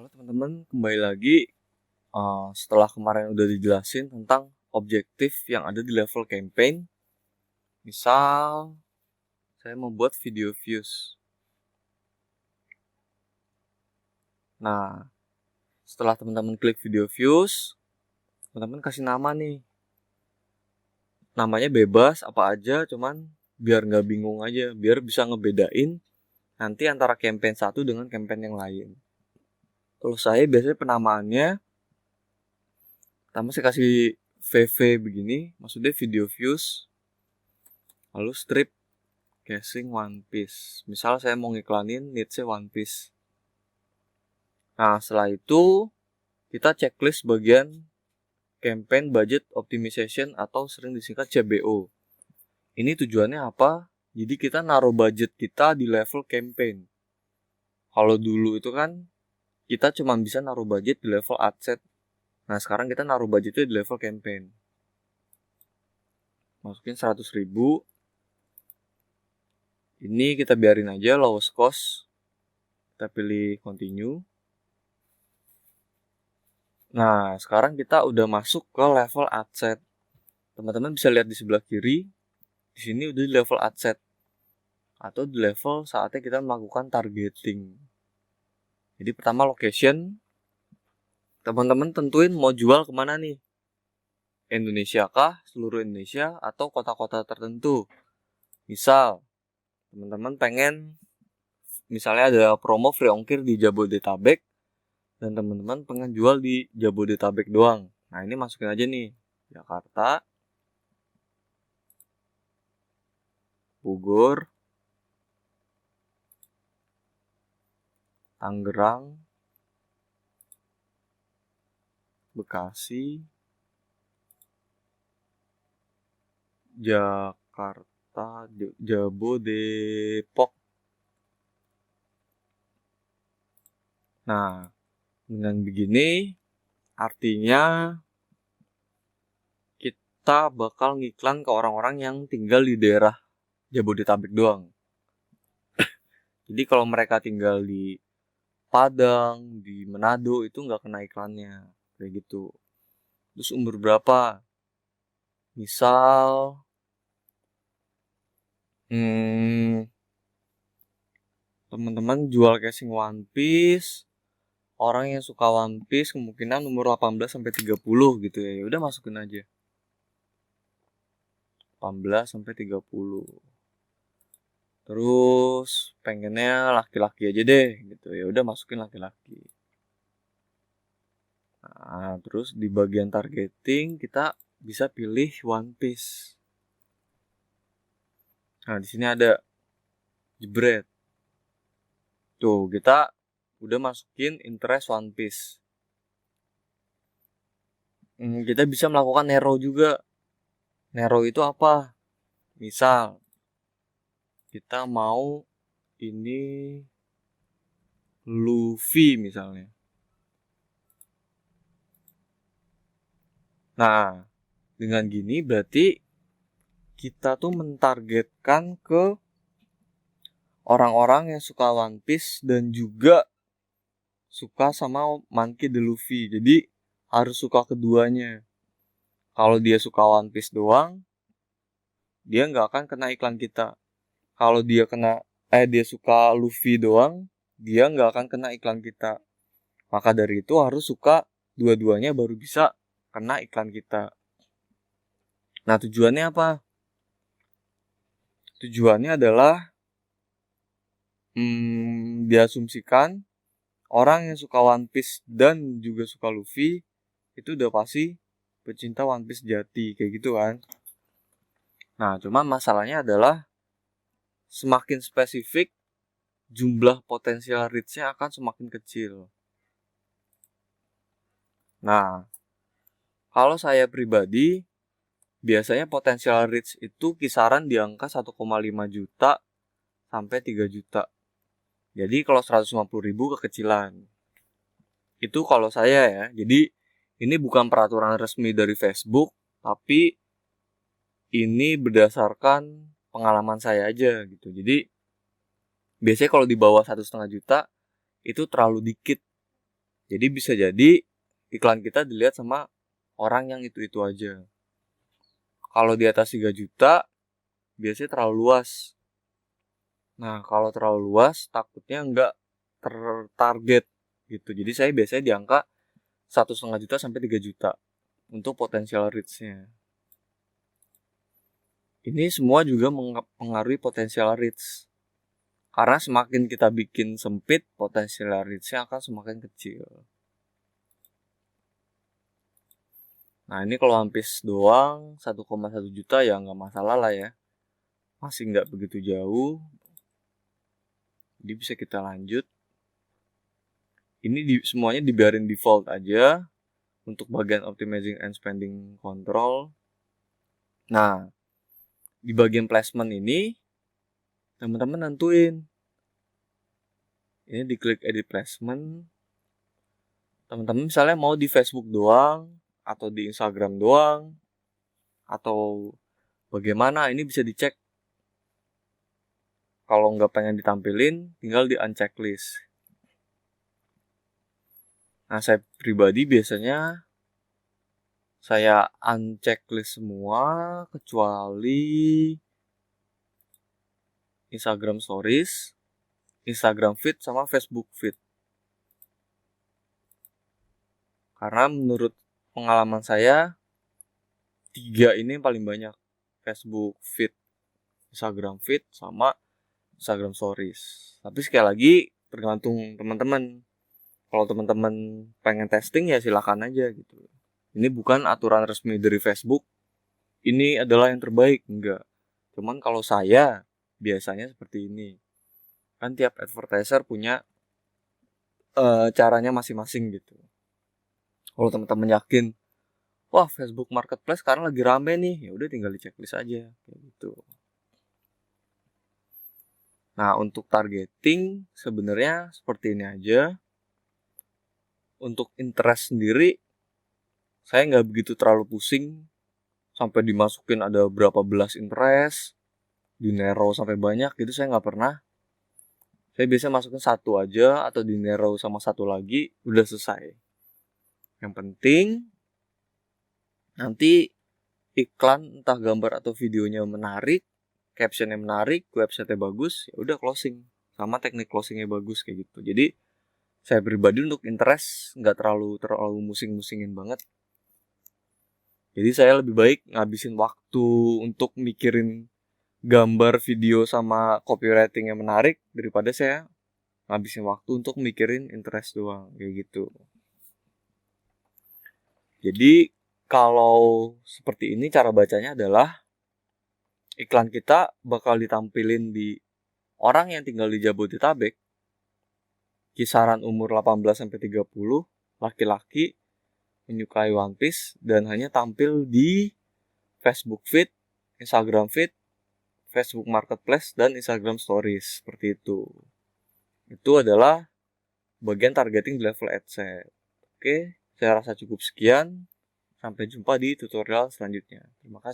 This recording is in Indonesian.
Halo teman-teman, kembali lagi. Setelah kemarin udah dijelasin tentang objektif yang ada di level campaign. Misal, saya membuat video views. Nah, setelah teman-teman klik video views, teman-teman kasih nama nih. Namanya bebas, apa aja, cuman biar nggak bingung aja, biar bisa ngebedain nanti antara campaign satu dengan campaign yang lain. Kalau saya biasanya penamaannya, pertama saya kasih VV begini, maksudnya video views, lalu strip casing One Piece. Misal saya mau ngiklanin needs-nya One Piece. Nah, setelah itu kita checklist bagian campaign budget optimization atau sering disingkat CBO. Ini tujuannya apa? Jadi kita naruh budget kita di level campaign. Kalau dulu itu kan kita cuma bisa naruh budget di level ad set. Nah, sekarang kita naruh budgetnya di level campaign. Masukin 100.000. Ini kita biarin aja lowest cost. Kita pilih continue. Nah, sekarang kita udah masuk ke level ad set. Teman-teman bisa lihat di sebelah kiri. Di sini udah di level ad set. Atau di level saatnya kita melakukan targeting. Jadi pertama location. Teman-teman tentuin mau jual kemana nih? Indonesia kah? Seluruh Indonesia? Atau kota-kota tertentu? Misal, teman-teman pengen misalnya ada promo free ongkir di Jabodetabek. Dan teman-teman pengen jual di Jabodetabek doang. Nah, ini masukin aja nih. Jakarta, Bogor, Tangerang, Bekasi, Jakarta, Jabodepok. Nah, dengan begini artinya kita bakal ngiklan ke orang-orang yang tinggal di daerah Jabodetabek doang. Jadi kalau mereka tinggal di Padang, di Manado itu nggak kena iklannya, kayak gitu. Terus umur berapa? Misal, teman-teman jual casing One Piece, orang yang suka One Piece kemungkinan umur 18 sampai 30 gitu ya. Ya udah masukin aja. 18 sampai 30. Terus pengennya laki-laki aja deh gitu. Ya udah masukin laki-laki. Nah, terus di bagian targeting kita bisa pilih One Piece. Nah, di sini ada jebret. Tuh, kita udah masukin interest One Piece. Kita bisa melakukan narrow juga. Narrow itu apa? Misal kita mau ini Luffy misalnya. Nah, dengan gini berarti kita tuh mentargetkan ke orang-orang yang suka One Piece dan juga suka sama Monkey D. Luffy. Jadi harus suka keduanya. Kalau dia suka One Piece doang, dia nggak akan kena iklan kita. Kalau dia suka Luffy doang, dia nggak akan kena iklan kita. Maka dari itu harus suka dua-duanya baru bisa kena iklan kita. Nah, tujuannya apa? Tujuannya adalah diasumsikan orang yang suka One Piece dan juga suka Luffy itu udah pasti pecinta One Piece jati, kayak gitu kan. Nah, cuman masalahnya adalah semakin spesifik jumlah potensial reach-nya akan semakin kecil. Nah, kalau saya pribadi biasanya potensial reach itu kisaran di angka 1,5 juta sampai 3 juta. Jadi kalau 150.000 kekecilan. Itu kalau saya ya. Jadi ini bukan peraturan resmi dari Facebook, tapi ini berdasarkan pengalaman saya aja gitu. Jadi biasanya kalau di bawah 1,5 juta itu terlalu dikit. Jadi bisa jadi iklan kita dilihat sama orang yang itu-itu aja. Kalau di atas 3 juta biasanya terlalu luas. Nah, kalau terlalu luas takutnya nggak tertarget gitu. Jadi saya biasanya di angka 1,5 juta sampai 3 juta untuk potensial reach-nya. Ini semua juga mempengaruhi potensial reach. Karena semakin kita bikin sempit, potensial reach-nya akan semakin kecil. Nah, ini kalau hampis doang 1,1 juta ya nggak masalah lah ya. Masih nggak begitu jauh. Jadi bisa kita lanjut. Ini semuanya dibiarin default aja untuk bagian optimizing and spending control. Nah, di bagian placement ini teman-teman nentuin. Ini diklik edit placement. Teman-teman misalnya mau di Facebook doang atau di Instagram doang atau bagaimana, ini bisa dicek. Kalau nggak pengen ditampilin, tinggal di unchecklist. Nah, saya pribadi biasanya saya unchecklist semua kecuali Instagram Stories, Instagram Feed, sama Facebook Feed. Karena menurut pengalaman saya, 3 ini yang paling banyak. Facebook Feed, Instagram Feed, sama Instagram Stories. Tapi sekali lagi tergantung teman-teman. Kalau teman-teman pengen testing ya silakan aja gitu. Ini bukan aturan resmi dari Facebook. Ini adalah yang terbaik, enggak. Cuman kalau saya biasanya seperti ini. Kan tiap advertiser punya caranya masing-masing gitu. Kalau teman-teman yakin, wah Facebook Marketplace sekarang lagi rame nih, ya udah tinggal di checklist aja kayak gitu. Nah, untuk targeting sebenarnya seperti ini aja. Untuk interest sendiri, saya nggak begitu terlalu pusing sampai dimasukin ada berapa belas interest, di narrow sampai banyak gitu, saya nggak pernah. Saya biasa masukin 1 aja atau di narrow sama 1 lagi, udah selesai. Yang penting nanti iklan entah gambar atau videonya menarik, captionnya menarik, websitenya bagus, ya udah closing. Sama teknik closingnya bagus kayak gitu. Jadi saya pribadi untuk interest nggak terlalu musing-musingin banget. Jadi saya lebih baik ngabisin waktu untuk mikirin gambar, video, sama copywriting yang menarik daripada saya ngabisin waktu untuk mikirin interest doang kayak gitu. Jadi kalau seperti ini cara bacanya adalah iklan kita bakal ditampilin di orang yang tinggal di Jabodetabek, kisaran umur 18-30, laki-laki, menyukai One Piece, dan hanya tampil di Facebook Feed, Instagram Feed, Facebook Marketplace, dan Instagram Stories. Seperti itu. Itu adalah bagian targeting di level AdSense. Oke, saya rasa cukup sekian. Sampai jumpa di tutorial selanjutnya. Terima kasih.